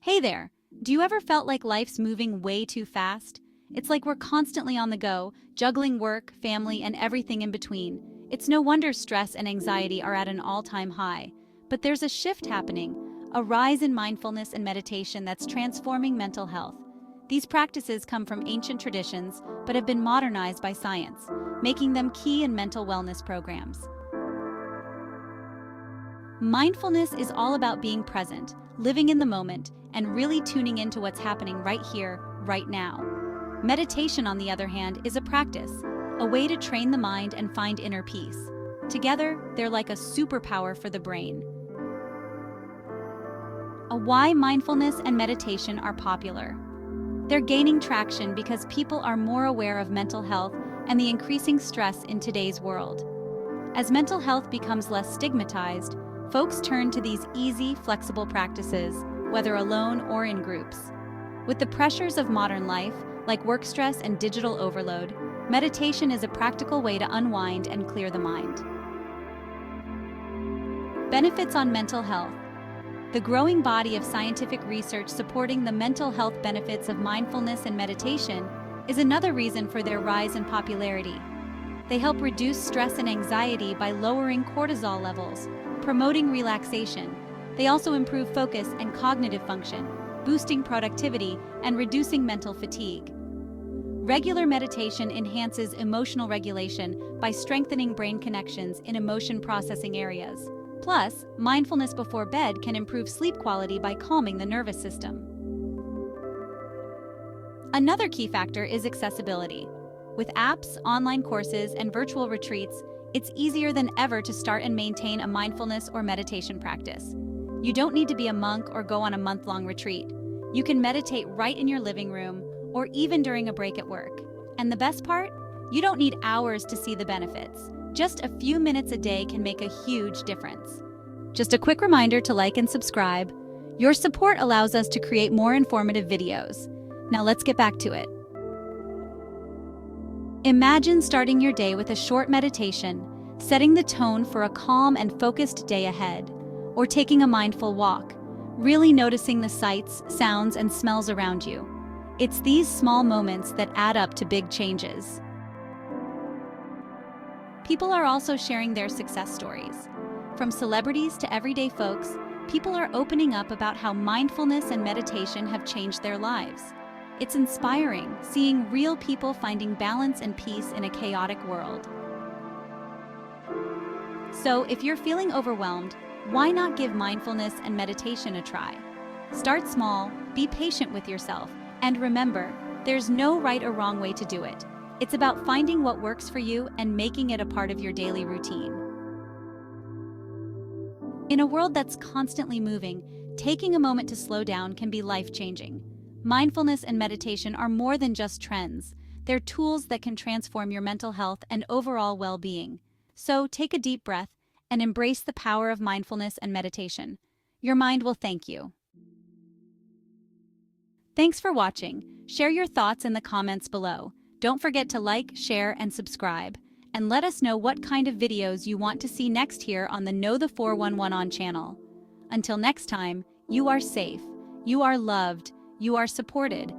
Hey there! Do you ever felt like life's moving way too fast? It's like we're constantly on the go, juggling work, family, and everything in between. It's no wonder stress and anxiety are at an all-time high. But there's a shift happening, a rise in mindfulness and meditation that's transforming mental health. These practices come from ancient traditions, but have been modernized by science, making them key in mental wellness programs. Mindfulness is all about being present, living in the moment, and really tuning into what's happening right here, right now. Meditation, on the other hand, is a practice, a way to train the mind and find inner peace. Together, they're like a superpower for the brain. Why mindfulness and meditation are popular. They're gaining traction because people are more aware of mental health and the increasing stress in today's world. As mental health becomes less stigmatized, folks turn to these easy, flexible practices, whether alone or in groups. With the pressures of modern life, like work stress and digital overload, meditation is a practical way to unwind and clear the mind. Benefits on mental health. The growing body of scientific research supporting the mental health benefits of mindfulness and meditation is another reason for their rise in popularity. They help reduce stress and anxiety by lowering cortisol levels, promoting relaxation. They also improve focus and cognitive function, boosting productivity and reducing mental fatigue. Regular meditation enhances emotional regulation by strengthening brain connections in emotion processing areas. Plus, mindfulness before bed can improve sleep quality by calming the nervous system. Another key factor is accessibility. With apps, online courses, and virtual retreats, it's easier than ever to start and maintain a mindfulness or meditation practice. You don't need to be a monk or go on a month-long retreat. You can meditate right in your living room or even during a break at work. And the best part? You don't need hours to see the benefits. Just a few minutes a day can make a huge difference. Just a quick reminder to like and subscribe. Your support allows us to create more informative videos. Now let's get back to it. Imagine starting your day with a short meditation, setting the tone for a calm and focused day ahead, or taking a mindful walk, really noticing the sights, sounds, and smells around you. It's these small moments that add up to big changes. People are also sharing their success stories. From celebrities to everyday folks, people are opening up about how mindfulness and meditation have changed their lives. It's inspiring, seeing real people finding balance and peace in a chaotic world. So, if you're feeling overwhelmed, why not give mindfulness and meditation a try? Start small, be patient with yourself, and remember, there's no right or wrong way to do it. It's about finding what works for you and making it a part of your daily routine. In a world that's constantly moving, taking a moment to slow down can be life-changing. Mindfulness and meditation are more than just trends. They're tools that can transform your mental health and overall well-being. So take a deep breath and embrace the power of mindfulness and meditation. Your mind will thank you. Thanks for watching. Share your thoughts in the comments below. Don't forget to like, share, and subscribe. And let us know what kind of videos you want to see next here on the Know the 411 On channel. Until next time, you are safe, you are loved, you are supported,